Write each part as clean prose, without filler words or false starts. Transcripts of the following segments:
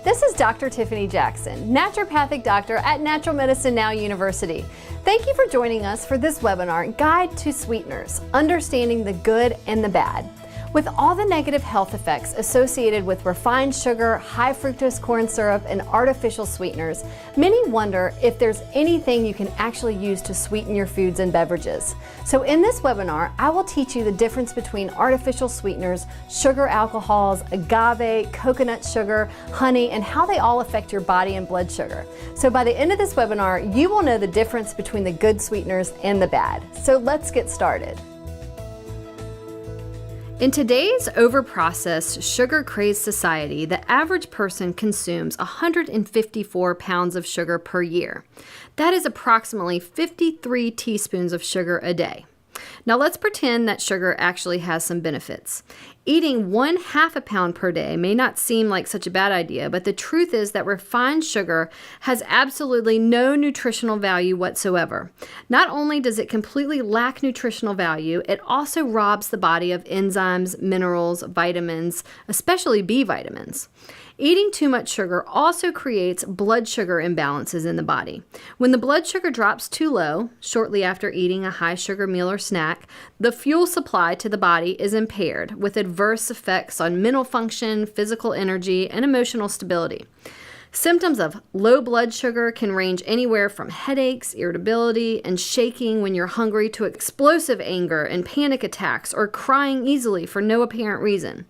This is Dr. Tiffany Jackson, naturopathic doctor at Natural Medicine Now University. Thank you for joining us for this webinar, Guide to Sweeteners, Understanding the Good and the Bad. With all the negative health effects associated with refined sugar, high fructose corn syrup, and artificial sweeteners, many wonder if there's anything you can actually use to sweeten your foods and beverages. So in this webinar, I will teach you the difference between artificial sweeteners, sugar alcohols, agave, coconut sugar, honey, and how they all affect your body and blood sugar. So by the end of this webinar, you will know the difference between the good sweeteners and the bad. So let's get started. In today's overprocessed, sugar-crazed society, the average person consumes 154 pounds of sugar per year. That is approximately 53 teaspoons of sugar a day. Now let's pretend that sugar actually has some benefits. Eating 1/2 pound per day may not seem like such a bad idea, but the truth is that refined sugar has absolutely no nutritional value whatsoever. Not only does it completely lack nutritional value, it also robs the body of enzymes, minerals, vitamins, especially B vitamins. Eating too much sugar also creates blood sugar imbalances in the body. When the blood sugar drops too low, shortly after eating a high sugar meal or snack, the fuel supply to the body is impaired, with adverse effects on mental function, physical energy, and emotional stability. Symptoms of low blood sugar can range anywhere from headaches, irritability, and shaking when you're hungry to explosive anger and panic attacks or crying easily for no apparent reason.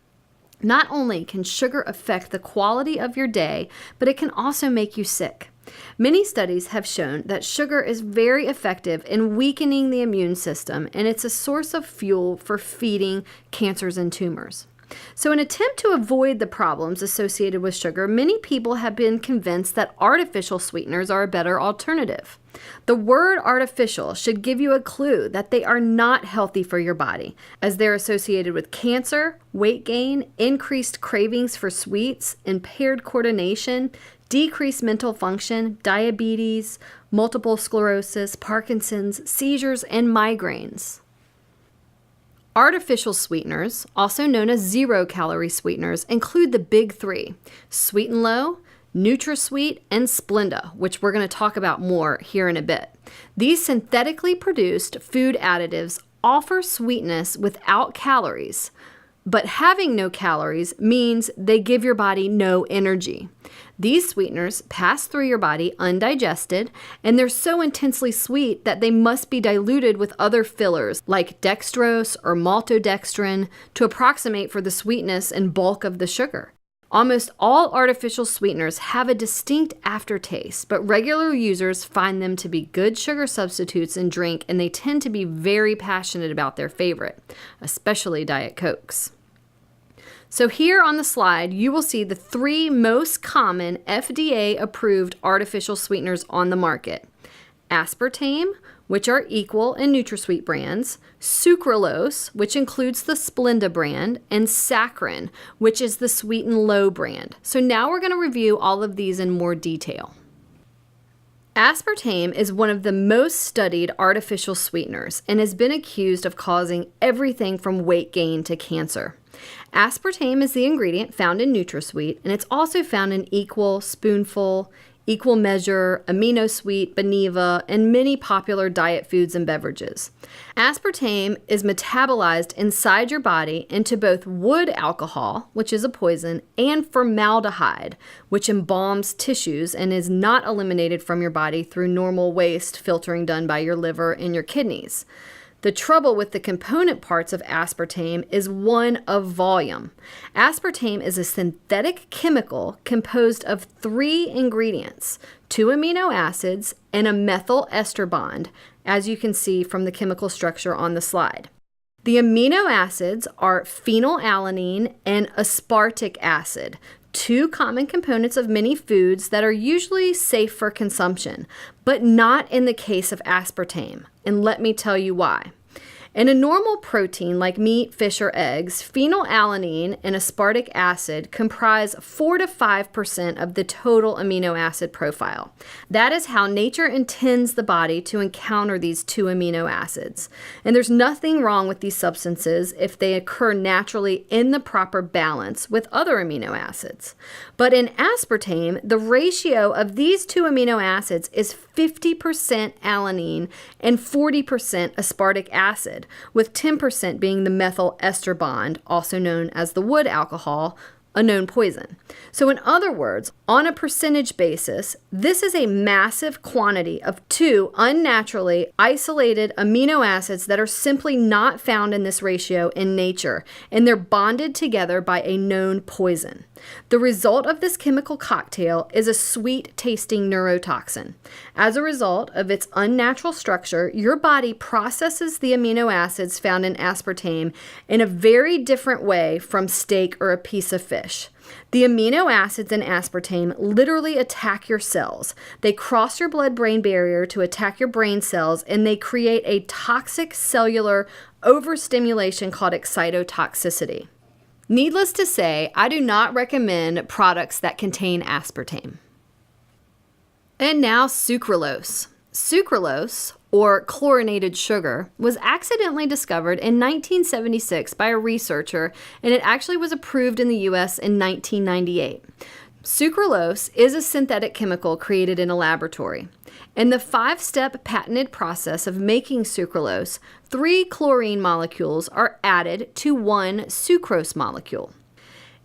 Not only can sugar affect the quality of your day, but it can also make you sick. Many studies have shown that sugar is very effective in weakening the immune system, and it's a source of fuel for feeding cancers and tumors. So in an attempt to avoid the problems associated with sugar, many people have been convinced that artificial sweeteners are a better alternative. The word artificial should give you a clue that they are not healthy for your body, as they're associated with cancer, weight gain, increased cravings for sweets, impaired coordination, decreased mental function, diabetes, multiple sclerosis, Parkinson's, seizures, and migraines. Artificial sweeteners, also known as zero-calorie sweeteners, include the big three: Sweet and Low, NutraSweet, and Splenda, which we're going to talk about more here in a bit. These synthetically produced food additives offer sweetness without calories, but having no calories means they give your body no energy. These sweeteners pass through your body undigested, and they're so intensely sweet that they must be diluted with other fillers like dextrose or maltodextrin to approximate for the sweetness and bulk of the sugar. Almost all artificial sweeteners have a distinct aftertaste, but regular users find them to be good sugar substitutes in drink, and they tend to be very passionate about their favorite, especially Diet Cokes. So here on the slide, you will see the 3 most common FDA-approved artificial sweeteners on the market: aspartame, which are Equal and NutraSweet brands; Sucralose, which includes the Splenda brand; and Saccharin, which is the Sweet and Low brand. So now we're going to review all of these in more detail. Aspartame is one of the most studied artificial sweeteners and has been accused of causing everything from weight gain to cancer. Aspartame is the ingredient found in NutraSweet, and it's also found in Equal, Spoonful, Equal Measure, Amino Sweet, Beniva, and many popular diet foods and beverages. Aspartame is metabolized inside your body into both wood alcohol, which is a poison, and formaldehyde, which embalms tissues and is not eliminated from your body through normal waste filtering done by your liver and your kidneys. The trouble with the component parts of aspartame is one of volume. Aspartame is a synthetic chemical composed of 3 ingredients: 2 amino acids and a methyl ester bond, as you can see from the chemical structure on the slide. The amino acids are phenylalanine and aspartic acid, 2 common components of many foods that are usually safe for consumption, but not in the case of aspartame, and let me tell you why. In a normal protein like meat, fish, or eggs, phenylalanine and aspartic acid comprise 4 to 5% of the total amino acid profile. That is how nature intends the body to encounter these two amino acids. And there's nothing wrong with these substances if they occur naturally in the proper balance with other amino acids. But in aspartame, the ratio of these two amino acids is 50% alanine and 40% aspartic acid, with 10% being the methyl ester bond, also known as the wood alcohol, a known poison. So in other words, on a percentage basis, this is a massive quantity of two unnaturally isolated amino acids that are simply not found in this ratio in nature, and they're bonded together by a known poison. The result of this chemical cocktail is a sweet-tasting neurotoxin. As a result of its unnatural structure, your body processes the amino acids found in aspartame in a very different way from steak or a piece of fish. The amino acids in aspartame literally attack your cells. They cross your blood-brain barrier to attack your brain cells, and they create a toxic cellular overstimulation called excitotoxicity. Needless to say, I do not recommend products that contain aspartame. And now sucralose. Sucralose, or chlorinated sugar, was accidentally discovered in 1976 by a researcher, and it actually was approved in the US in 1998. Sucralose is a synthetic chemical created in a laboratory. In the 5-step patented process of making sucralose, 3 chlorine molecules are added to 1 sucrose molecule.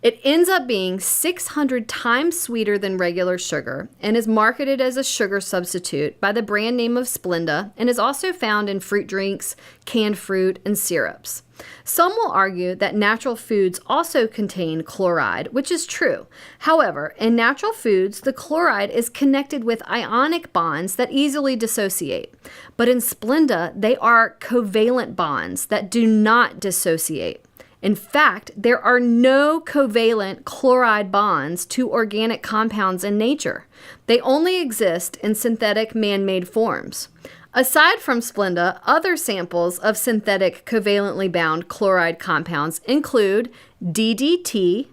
It ends up being 600 times sweeter than regular sugar and is marketed as a sugar substitute by the brand name of Splenda and is also found in fruit drinks, canned fruit, and syrups. Some will argue that natural foods also contain chloride, which is true. However, in natural foods, the chloride is connected with ionic bonds that easily dissociate. But in Splenda, they are covalent bonds that do not dissociate. In fact, there are no covalent chloride bonds to organic compounds in nature. They only exist in synthetic man-made forms. Aside from Splenda, other samples of synthetic covalently bound chloride compounds include DDT,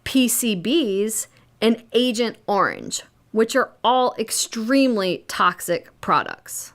PCBs, and Agent Orange, which are all extremely toxic products.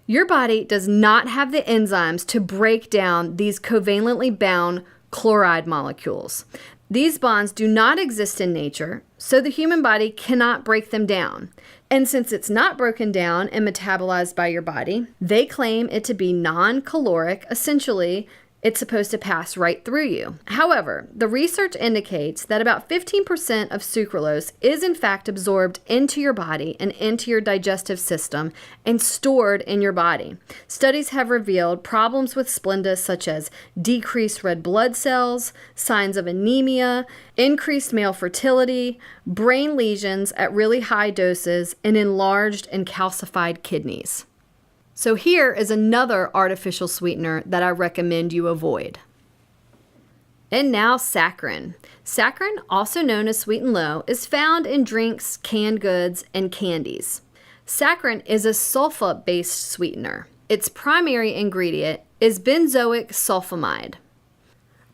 Your body does not have the enzymes to break down these covalently bound chloride molecules. These bonds do not exist in nature, so the human body cannot break them down. And since it's not broken down and metabolized by your body, they claim it to be non-caloric. Essentially, it's supposed to pass right through you. However, the research indicates that about 15% of sucralose is in fact absorbed into your body and into your digestive system and stored in your body. Studies have revealed problems with Splenda such as decreased red blood cells, signs of anemia, increased male fertility, brain lesions at really high doses, and enlarged and calcified kidneys. So here is another artificial sweetener that I recommend you avoid. And now saccharin. Saccharin, also known as sweet and low, is found in drinks, canned goods, and candies. Saccharin is a sulfa-based sweetener. Its primary ingredient is benzoic sulfonamide.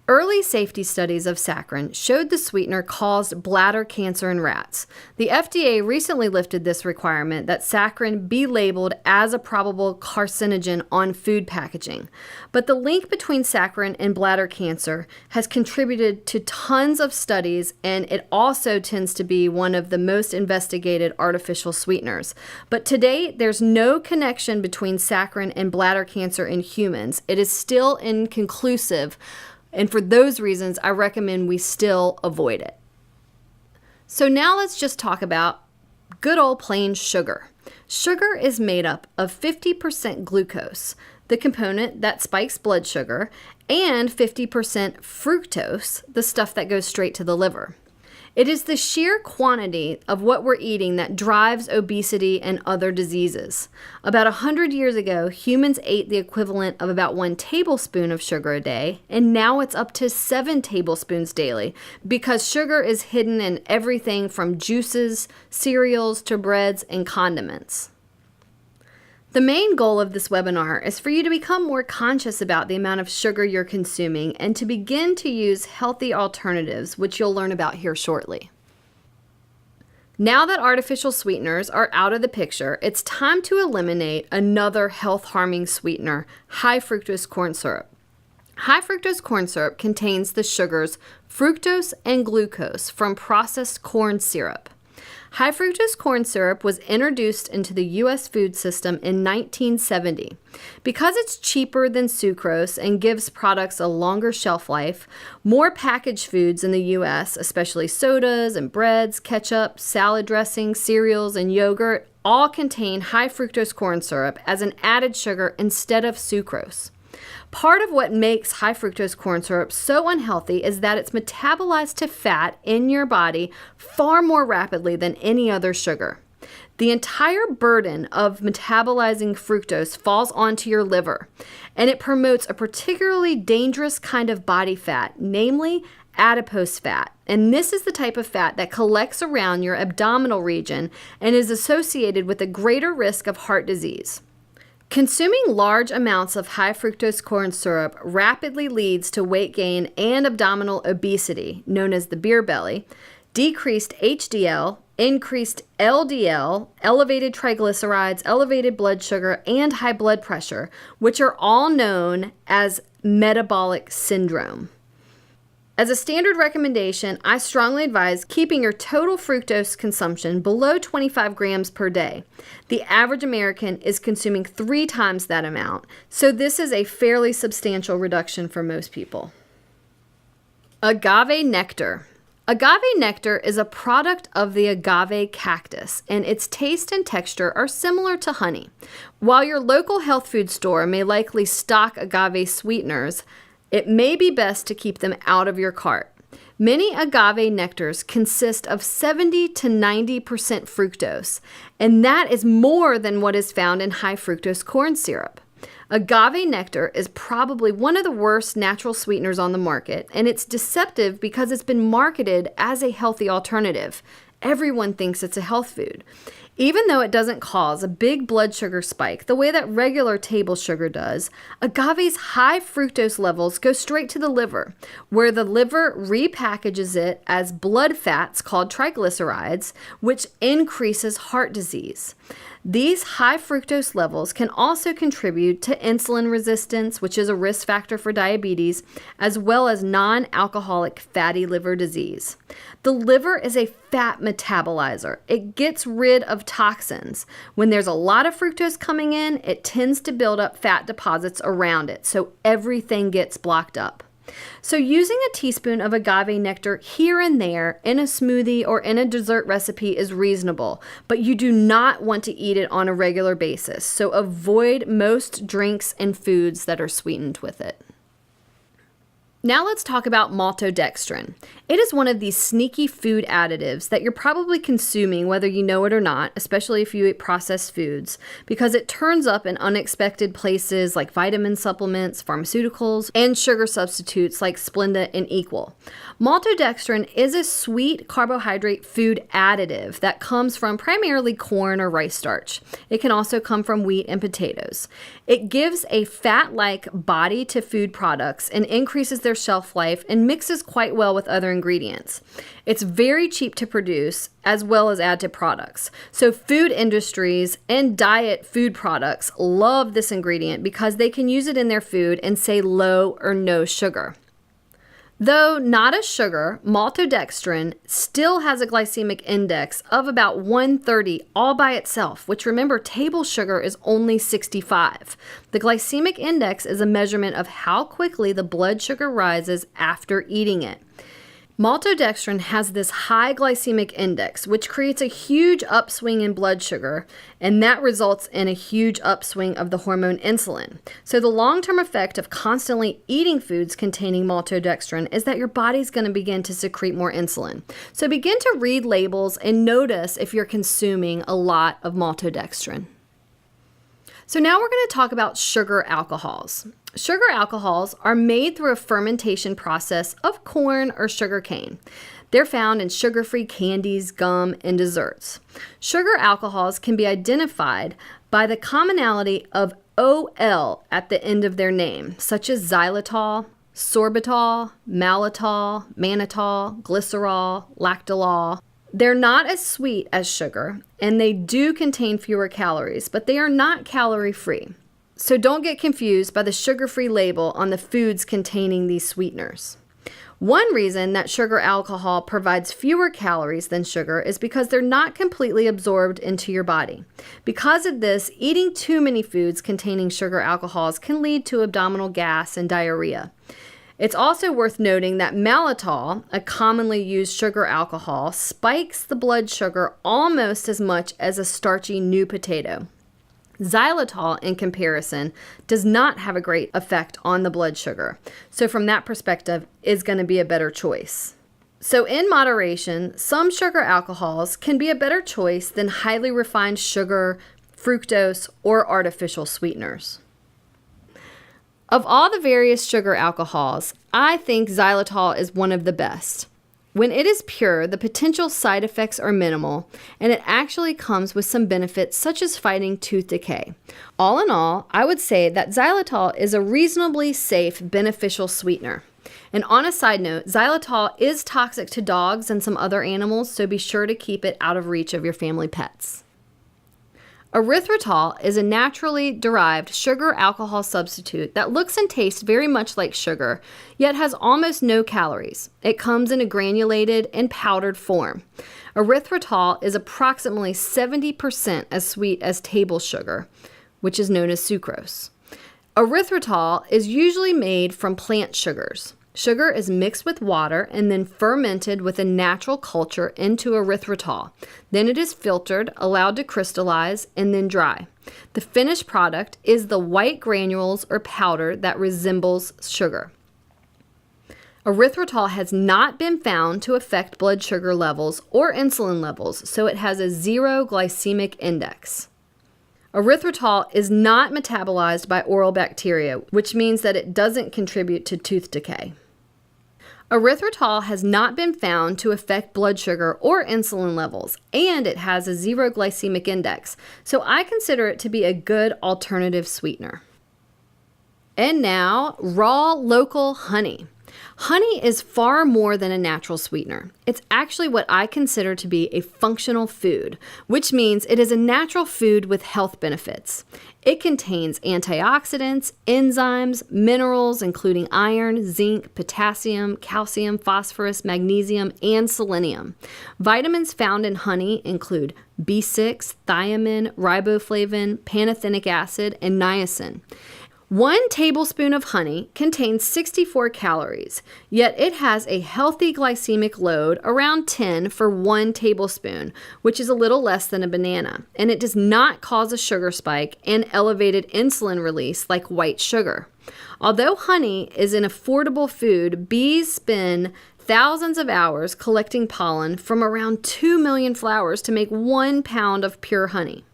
Early safety studies of saccharin showed the sweetener caused bladder cancer in rats. The FDA recently lifted this requirement that saccharin be labeled as a probable carcinogen on food packaging. But the link between saccharin and bladder cancer has contributed to tons of studies, and it also tends to be one of the most investigated artificial sweeteners. But today, there's no connection between saccharin and bladder cancer in humans. It is still inconclusive. And for those reasons, I recommend we still avoid it. So now let's just talk about good old plain sugar. Sugar is made up of 50% glucose, the component that spikes blood sugar, and 50% fructose, the stuff that goes straight to the liver. It is the sheer quantity of what we're eating that drives obesity and other diseases. About 100 years ago, humans ate the equivalent of about 1 tablespoon of sugar a day, and now it's up to 7 tablespoons daily because sugar is hidden in everything from juices, cereals, to breads, and condiments. The main goal of this webinar is for you to become more conscious about the amount of sugar you're consuming and to begin to use healthy alternatives, which you'll learn about here shortly. Now that artificial sweeteners are out of the picture, it's time to eliminate another health-harming sweetener, high fructose corn syrup. High fructose corn syrup contains the sugars fructose and glucose from processed corn syrup. High fructose corn syrup was introduced into the U.S. food system in 1970. Because it's cheaper than sucrose and gives products a longer shelf life, more packaged foods in the U.S., especially sodas and breads, ketchup, salad dressing, cereals, and yogurt, all contain high fructose corn syrup as an added sugar instead of sucrose. Part of what makes high fructose corn syrup so unhealthy is that it's metabolized to fat in your body far more rapidly than any other sugar. The entire burden of metabolizing fructose falls onto your liver, and it promotes a particularly dangerous kind of body fat, namely adipose fat. And this is the type of fat that collects around your abdominal region and is associated with a greater risk of heart disease. Consuming large amounts of high fructose corn syrup rapidly leads to weight gain and abdominal obesity, known as the beer belly, decreased HDL, increased LDL, elevated triglycerides, elevated blood sugar, and high blood pressure, which are all known as metabolic syndrome. As a standard recommendation, I strongly advise keeping your total fructose consumption below 25 grams per day. The average American is consuming 3 times that amount, so this is a fairly substantial reduction for most people. Agave Nectar. Agave nectar is a product of the agave cactus, and its taste and texture are similar to honey. While your local health food store may likely stock agave sweeteners, it may be best to keep them out of your cart. Many agave nectars consist of 70 to 90% fructose, and that is more than what is found in high fructose corn syrup. Agave nectar is probably one of the worst natural sweeteners on the market, and it's deceptive because it's been marketed as a healthy alternative. Everyone thinks it's a health food. Even though it doesn't cause a big blood sugar spike the way that regular table sugar does, agave's high fructose levels go straight to the liver, where the liver repackages it as blood fats called triglycerides, which increases heart disease. These high fructose levels can also contribute to insulin resistance, which is a risk factor for diabetes, as well as non-alcoholic fatty liver disease. The liver is a fat metabolizer. It gets rid of toxins. When there's a lot of fructose coming in, it tends to build up fat deposits around it, so everything gets blocked up. So using a teaspoon of agave nectar here and there in a smoothie or in a dessert recipe is reasonable, but you do not want to eat it on a regular basis. So avoid most drinks and foods that are sweetened with it. Now let's talk about maltodextrin. It is one of these sneaky food additives that you're probably consuming whether you know it or not, especially if you eat processed foods, because it turns up in unexpected places like vitamin supplements, pharmaceuticals, and sugar substitutes like Splenda and Equal. Maltodextrin is a sweet carbohydrate food additive that comes from primarily corn or rice starch. It can also come from wheat and potatoes. It gives a fat-like body to food products and increases their shelf life and mixes quite well with other ingredients. It's very cheap to produce as well as add to products. So food industries and diet food products love this ingredient because they can use it in their food and say low or no sugar. Though not a sugar, maltodextrin still has a glycemic index of about 130 all by itself, which remember, table sugar is only 65. The glycemic index is a measurement of how quickly the blood sugar rises after eating it. Maltodextrin has this high glycemic index, which creates a huge upswing in blood sugar, and that results in a huge upswing of the hormone insulin. So the long-term effect of constantly eating foods containing maltodextrin is that your body's going to begin to secrete more insulin. So begin to read labels and notice if you're consuming a lot of maltodextrin. So now we're going to talk about sugar alcohols. Sugar alcohols are made through a fermentation process of corn or sugar cane. They're found in sugar-free candies, gum, and desserts. Sugar alcohols can be identified by the commonality of OL at the end of their name, such as xylitol, sorbitol, maltitol, mannitol, glycerol, lactolol. They're not as sweet as sugar, and they do contain fewer calories, but they are not calorie-free. So don't get confused by the sugar-free label on the foods containing these sweeteners. One reason that sugar alcohol provides fewer calories than sugar is because they're not completely absorbed into your body. Because of this, eating too many foods containing sugar alcohols can lead to abdominal gas and diarrhea. It's also worth noting that maltitol, a commonly used sugar alcohol, spikes the blood sugar almost as much as a starchy new potato. Xylitol, in comparison, does not have a great effect on the blood sugar. So from that perspective, is going to be a better choice. So in moderation, some sugar alcohols can be a better choice than highly refined sugar, fructose, or artificial sweeteners. Of all the various sugar alcohols, I think xylitol is one of the best. When it is pure, the potential side effects are minimal, and it actually comes with some benefits such as fighting tooth decay. All in all, I would say that xylitol is a reasonably safe, beneficial sweetener. And on a side note, xylitol is toxic to dogs and some other animals, so be sure to keep it out of reach of your family pets. Erythritol is a naturally derived sugar alcohol substitute that looks and tastes very much like sugar, yet has almost no calories. It comes in a granulated and powdered form. Erythritol is approximately 70% as sweet as table sugar, which is known as sucrose. Erythritol is usually made from plant sugars. Sugar is mixed with water and then fermented with a natural culture into erythritol. Then it is filtered, allowed to crystallize, and then dry. The finished product is the white granules or powder that resembles sugar. Erythritol has not been found to affect blood sugar levels or insulin levels, so it has a 0 glycemic index. Erythritol is not metabolized by oral bacteria, which means that it doesn't contribute to tooth decay. Erythritol has not been found to affect blood sugar or insulin levels, and it has a 0 glycemic index, so I consider it to be a good alternative sweetener. And now, raw local honey. Honey is far more than a natural sweetener. It's actually what I consider to be a functional food, which means it is a natural food with health benefits. It contains antioxidants, enzymes, minerals including iron, zinc, potassium, calcium, phosphorus, magnesium, and selenium. Vitamins found in honey include B6, thiamine, riboflavin, pantothenic acid, and niacin. 1 tablespoon of honey contains 64 calories, yet it has a healthy glycemic load around 10 for 1 tablespoon, which is a little less than a banana, and it does not cause a sugar spike and elevated insulin release like white sugar. Although honey is an affordable food, bees spend thousands of hours collecting pollen from around 2 million flowers to make 1 pound of pure honey.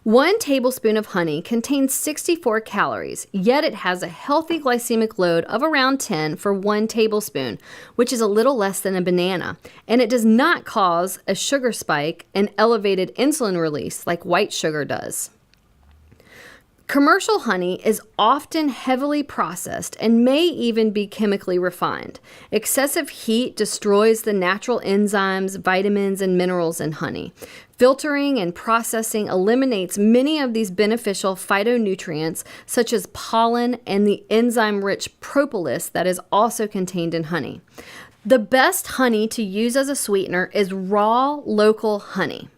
1 tablespoon of honey contains 64 calories, yet it has a healthy glycemic load of around 10 for 1 tablespoon, which is a little less than a banana, and it does not cause a sugar spike and elevated insulin release like white sugar does. Commercial honey is often heavily processed and may even be chemically refined. Excessive heat destroys the natural enzymes, vitamins, and minerals in honey. Filtering and processing eliminates many of these beneficial phytonutrients, such as pollen and the enzyme-rich propolis that is also contained in honey. The best honey to use as a sweetener is raw, local honey.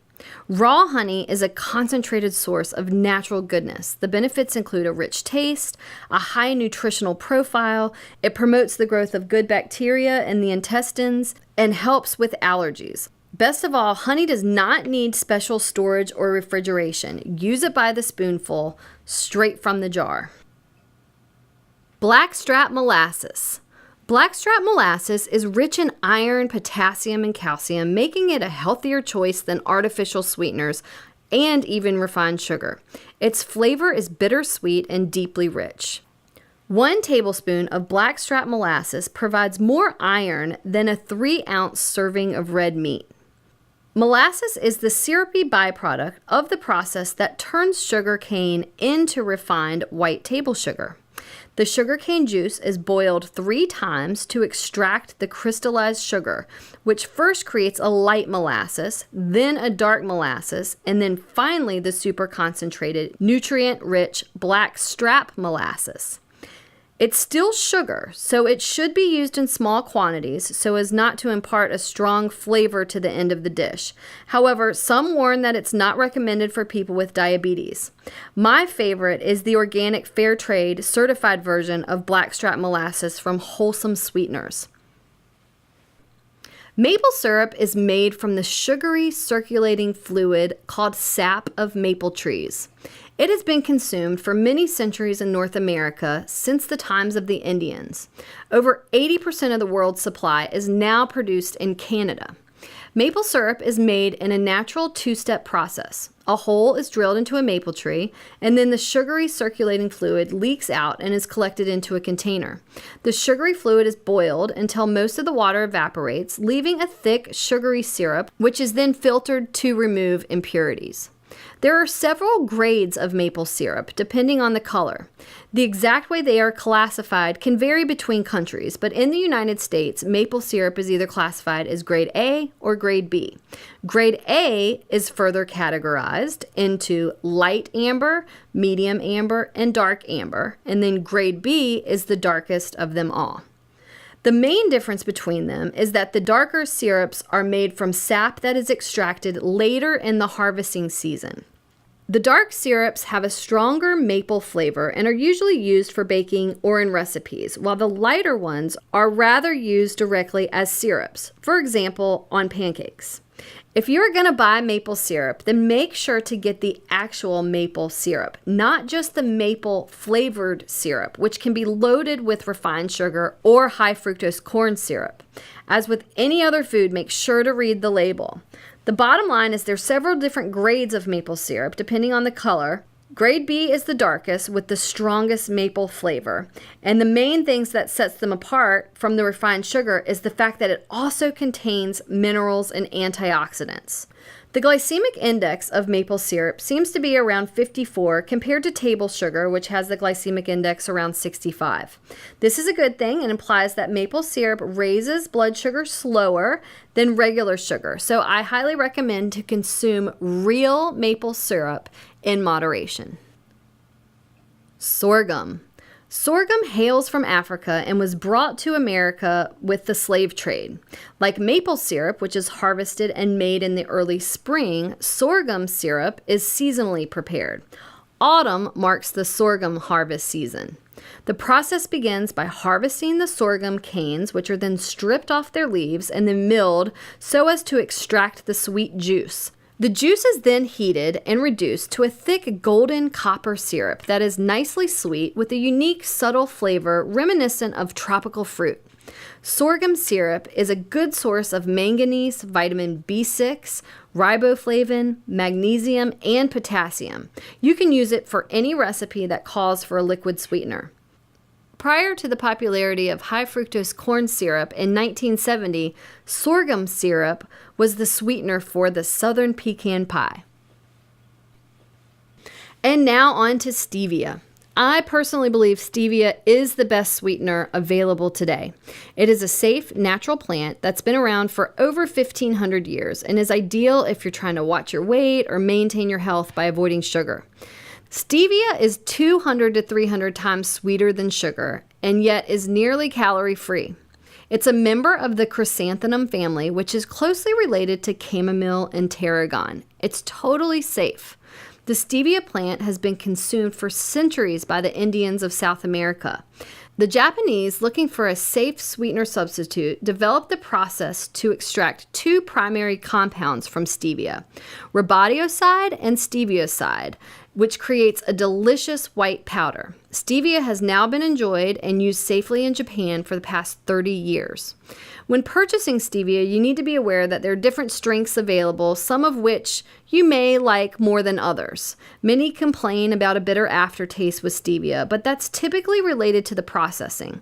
Raw honey is a concentrated source of natural goodness. The benefits include a rich taste, a high nutritional profile, it promotes the growth of good bacteria in the intestines, and helps with allergies. Best of all, honey does not need special storage or refrigeration. Use it by the spoonful, straight from the jar. Blackstrap Molasses. Blackstrap molasses is rich in iron, potassium, and calcium, making it a healthier choice than artificial sweeteners and even refined sugar. Its flavor is bittersweet and deeply rich. 1 tablespoon of blackstrap molasses provides more iron than a 3-ounce serving of red meat. Molasses is the syrupy byproduct of the process that turns sugar cane into refined white table sugar. The sugarcane juice is boiled 3 times to extract the crystallized sugar, which first creates a light molasses, then a dark molasses, and then finally the super concentrated, nutrient-rich Blackstrap Molasses. It's still sugar, so it should be used in small quantities so as not to impart a strong flavor to the end of the dish. However, some warn that it's not recommended for people with diabetes. My favorite is the organic fair trade certified version of Blackstrap Molasses from Wholesome Sweeteners. Maple syrup is made from the sugary circulating fluid called sap of maple trees. It has been consumed for many centuries in North America since the times of the Indians. Over 80% of the world's supply is now produced in Canada. Maple syrup is made in a natural 2-step process. A hole is drilled into a maple tree, and then the sugary circulating fluid leaks out and is collected into a container. The sugary fluid is boiled until most of the water evaporates, leaving a thick, sugary syrup, which is then filtered to remove impurities. There are several grades of maple syrup, depending on the color. The exact way they are classified can vary between countries, but in the United States, maple syrup is either classified as grade A or grade B. Grade A is further categorized into light amber, medium amber, and dark amber, and then grade B is the darkest of them all. The main difference between them is that the darker syrups are made from sap that is extracted later in the harvesting season. The dark syrups have a stronger maple flavor and are usually used for baking or in recipes, while the lighter ones are rather used directly as syrups, for example, on pancakes. If you're going to buy maple syrup, then make sure to get the actual maple syrup, not just the maple flavored syrup, which can be loaded with refined sugar or high fructose corn syrup. As with any other food, make sure to read the label. The bottom line is there's several different grades of maple syrup, depending on the color. Grade B is the darkest with the strongest maple flavor. And the main things that sets them apart from the refined sugar is the fact that it also contains minerals and antioxidants. The glycemic index of maple syrup seems to be around 54 compared to table sugar, which has the glycemic index around 65. This is a good thing and implies that maple syrup raises blood sugar slower than regular sugar. So I highly recommend to consume real maple syrup in moderation. Sorghum. Sorghum hails from Africa and was brought to America with the slave trade. Like maple syrup, which is harvested and made in the early spring, sorghum syrup is seasonally prepared. Autumn marks the sorghum harvest season. The process begins by harvesting the sorghum canes, which are then stripped off their leaves and then milled so as to extract the sweet juice. The juice is then heated and reduced to a thick golden copper syrup that is nicely sweet with a unique subtle flavor reminiscent of tropical fruit. Sorghum syrup is a good source of manganese, vitamin B6, riboflavin, magnesium, and potassium. You can use it for any recipe that calls for a liquid sweetener. Prior to the popularity of high fructose corn syrup in 1970, sorghum syrup was the sweetener for the southern pecan pie. And now on to stevia. I personally believe stevia is the best sweetener available today. It is a safe, natural plant that's been around for over 1,500 years and is ideal if you're trying to watch your weight or maintain your health by avoiding sugar. Stevia is 200 to 300 times sweeter than sugar and yet is nearly calorie-free. It's a member of the chrysanthemum family, which is closely related to chamomile and tarragon. It's totally safe. The stevia plant has been consumed for centuries by the Indians of South America. The Japanese, looking for a safe sweetener substitute, developed the process to extract 2 primary compounds from stevia, rhabdosiide and stevioside, which creates a delicious white powder. Stevia has now been enjoyed and used safely in Japan for the past 30 years. When purchasing stevia, you need to be aware that there are different strengths available, some of which you may like more than others. Many complain about a bitter aftertaste with stevia, but that's typically related to the processing.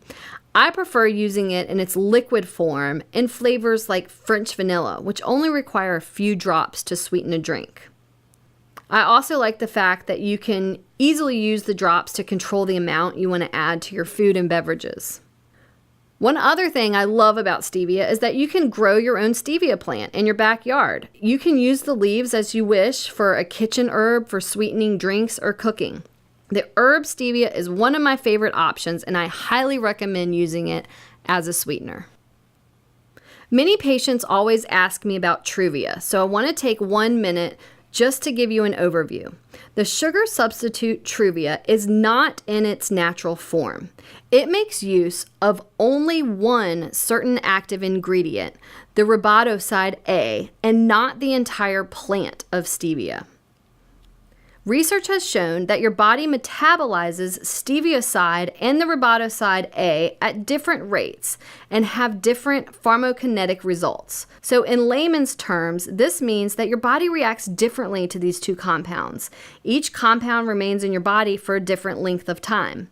I prefer using it in its liquid form in flavors like French vanilla, which only require a few drops to sweeten a drink. I also like the fact that you can easily use the drops to control the amount you want to add to your food and beverages. One other thing I love about stevia is that you can grow your own stevia plant in your backyard. You can use the leaves as you wish for a kitchen herb for sweetening drinks or cooking. The herb stevia is one of my favorite options, and I highly recommend using it as a sweetener. Many patients always ask me about Truvia, so I want to take 1 minute just to give you an overview. The sugar substitute Truvia is not in its natural form. It makes use of only one certain active ingredient, the riboside A, and not the entire plant of stevia. Research has shown that your body metabolizes stevioside and the riboside A at different rates and have different pharmacokinetic results. So in layman's terms, this means that your body reacts differently to these two compounds. Each compound remains in your body for a different length of time.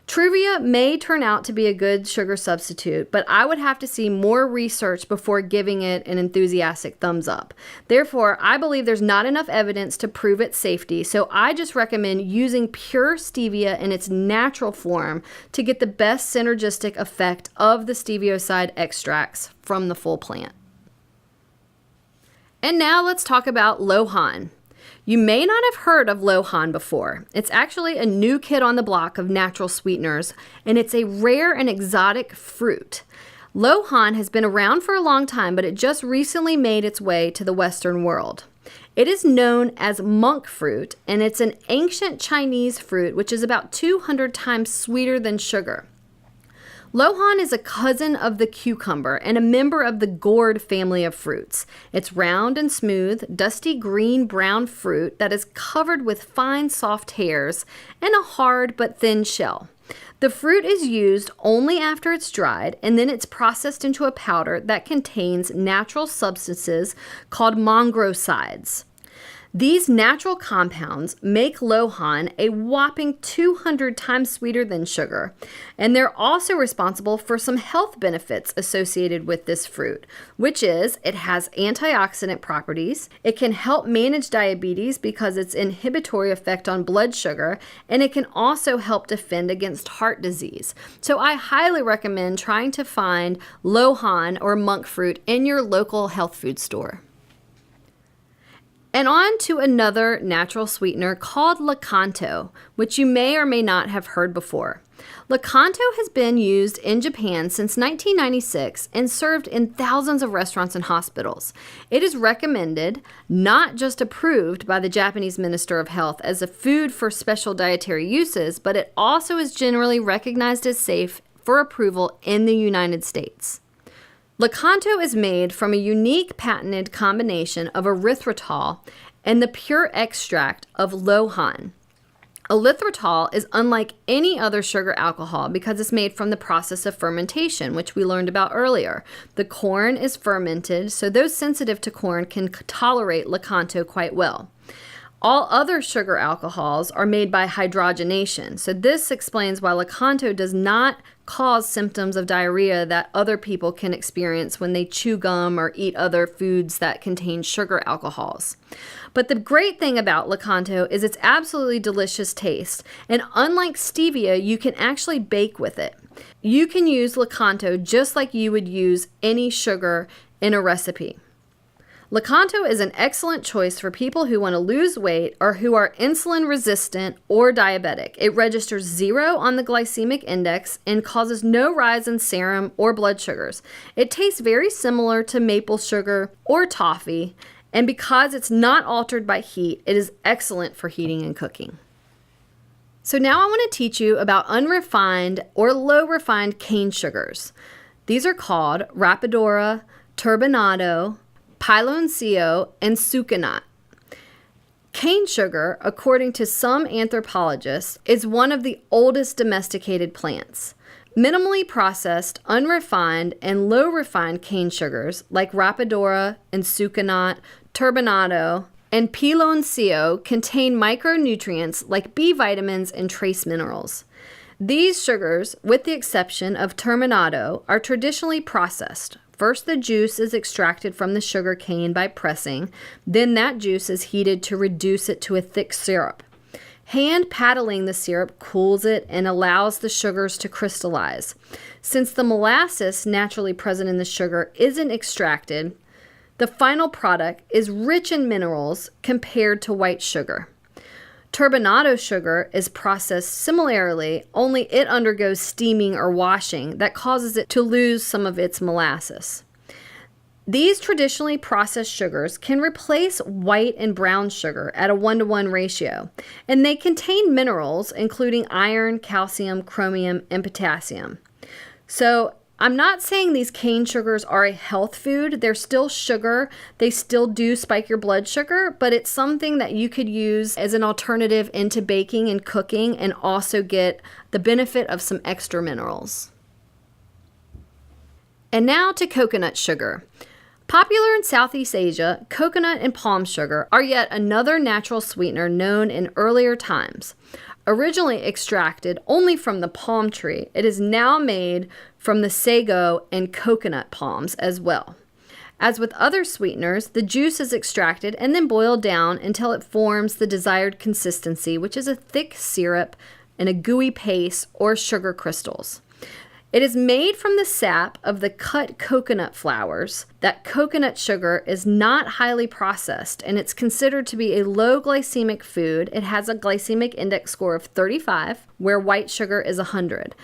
Truvia may turn out to be a good sugar substitute, but I would have to see more research before giving it an enthusiastic thumbs up. Therefore, I believe there's not enough evidence to prove its safety, so I just recommend using pure stevia in its natural form to get the best synergistic effect of the stevioside extracts from the full plant. And now let's talk about Lohan. You may not have heard of Lohan before. It's actually a new kid on the block of natural sweeteners, and it's a rare and exotic fruit. Lohan has been around for a long time, but it just recently made its way to the Western world. It is known as Monkfruit, and it's an ancient Chinese fruit which is about 200 times sweeter than sugar. Lohan is a cousin of the cucumber and a member of the gourd family of fruits. It's round and smooth, dusty green-brown fruit that is covered with fine, soft hairs and a hard but thin shell. The fruit is used only after it's dried, and then it's processed into a powder that contains natural substances called mongrosides. These natural compounds make Lohan a whopping 200 times sweeter than sugar, and they're also responsible for some health benefits associated with this fruit, which is it has antioxidant properties, it can help manage diabetes because its inhibitory effect on blood sugar, and it can also help defend against heart disease. So I highly recommend trying to find Lohan or monk fruit in your local health food store. And on to another natural sweetener called Lakanto, which you may or may not have heard before. Lakanto has been used in Japan since 1996 and served in thousands of restaurants and hospitals. It is recommended, not just approved by the Japanese Minister of Health as a food for special dietary uses, but it also is generally recognized as safe for approval in the United States. Lakanto is made from a unique patented combination of erythritol and the pure extract of Lohan. Erythritol is unlike any other sugar alcohol because it's made from the process of fermentation, which we learned about earlier. The corn is fermented, so those sensitive to corn can tolerate Lakanto quite well. All other sugar alcohols are made by hydrogenation, so this explains why Lakanto does not cause symptoms of diarrhea that other people can experience when they chew gum or eat other foods that contain sugar alcohols. But the great thing about Lakanto is its absolutely delicious taste, and unlike stevia, you can actually bake with it. You can use Lakanto just like you would use any sugar in a recipe. Lakanto is an excellent choice for people who want to lose weight or who are insulin resistant or diabetic. It registers 0 on the glycemic index and causes no rise in serum or blood sugars. It tastes very similar to maple sugar or toffee, and because it's not altered by heat, it is excellent for heating and cooking. So now I want to teach you about unrefined or low refined cane sugars. These are called Rapadura, Turbinado, Piloncillo, and Sucanat. Cane sugar, according to some anthropologists, is one of the oldest domesticated plants. Minimally processed, unrefined, and low-refined cane sugars like Rapadura and Sucanat, Turbinado, and Piloncillo contain micronutrients like B vitamins and trace minerals. These sugars, with the exception of Turbinado, are traditionally processed. First, the juice is extracted from the sugar cane by pressing, then that juice is heated to reduce it to a thick syrup. Hand paddling the syrup cools it and allows the sugars to crystallize. Since the molasses naturally present in the sugar isn't extracted, the final product is rich in minerals compared to white sugar. Turbinado sugar is processed similarly, only it undergoes steaming or washing that causes it to lose some of its molasses. These traditionally processed sugars can replace white and brown sugar at a 1-to-1 ratio, and they contain minerals including iron, calcium, chromium, and potassium. So I'm not saying these cane sugars are a health food. They're still sugar. They still do spike your blood sugar, but it's something that you could use as an alternative into baking and cooking and also get the benefit of some extra minerals. And now to coconut sugar. Popular in Southeast Asia, coconut and palm sugar are yet another natural sweetener known in earlier times. Originally extracted only from the palm tree, it is now made from the sago and coconut palms as well. As with other sweeteners, the juice is extracted and then boiled down until it forms the desired consistency, which is a thick syrup and a gooey paste or sugar crystals. It is made from the sap of the cut coconut flowers. That coconut sugar is not highly processed, and it's considered to be a low glycemic food. It has a glycemic index score of 35, where white sugar is 100.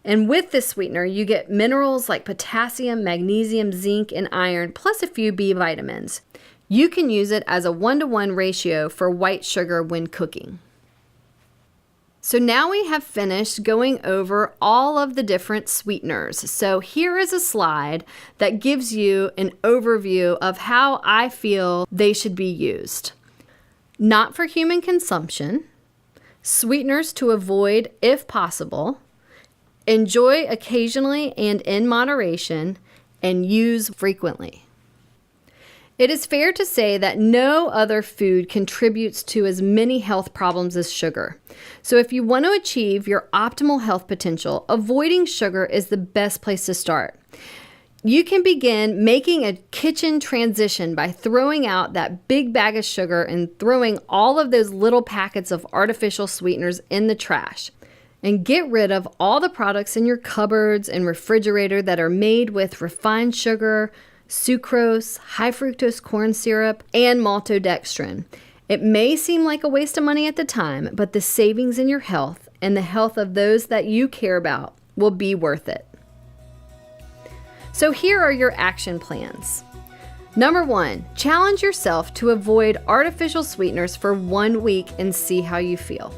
And with this sweetener, you get minerals like potassium, magnesium, zinc, and iron, plus a few B vitamins. You can use it as a 1-to-1 ratio for white sugar when cooking. So now we have finished going over all of the different sweeteners. So here is a slide that gives you an overview of how I feel they should be used. Not for human consumption, sweeteners to avoid if possible, enjoy occasionally and in moderation, and use frequently. It is fair to say that no other food contributes to as many health problems as sugar. So if you want to achieve your optimal health potential, avoiding sugar is the best place to start. You can begin making a kitchen transition by throwing out that big bag of sugar and throwing all of those little packets of artificial sweeteners in the trash. And get rid of all the products in your cupboards and refrigerator that are made with refined sugar, sucrose, high fructose corn syrup, and maltodextrin. It may seem like a waste of money at the time, but the savings in your health and the health of those that you care about will be worth it. So here are your action plans. Number 1, challenge yourself to avoid artificial sweeteners for 1 week and see how you feel.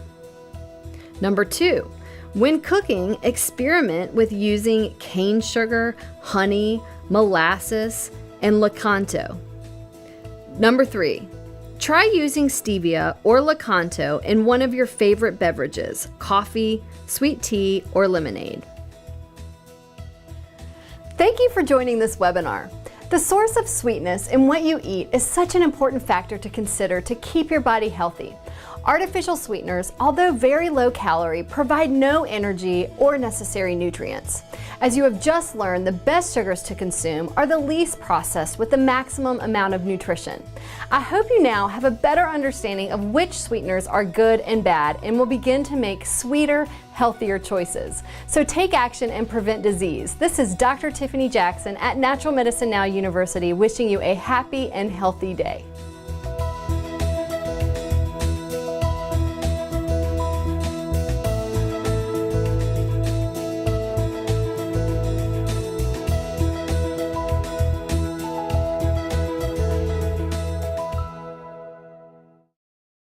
Number 2, when cooking, experiment with using cane sugar, honey, molasses, and Lakanto. Number 3, try using Stevia or Lakanto in one of your favorite beverages, coffee, sweet tea, or lemonade. Thank you for joining this webinar. The source of sweetness in what you eat is such an important factor to consider to keep your body healthy. Artificial sweeteners, although very low calorie, provide no energy or necessary nutrients. As you have just learned, the best sugars to consume are the least processed with the maximum amount of nutrition. I hope you now have a better understanding of which sweeteners are good and bad and will begin to make sweeter, healthier choices. So take action and prevent disease. This is Dr. Tiffany Jackson at Natural Medicine Now University wishing you a happy and healthy day.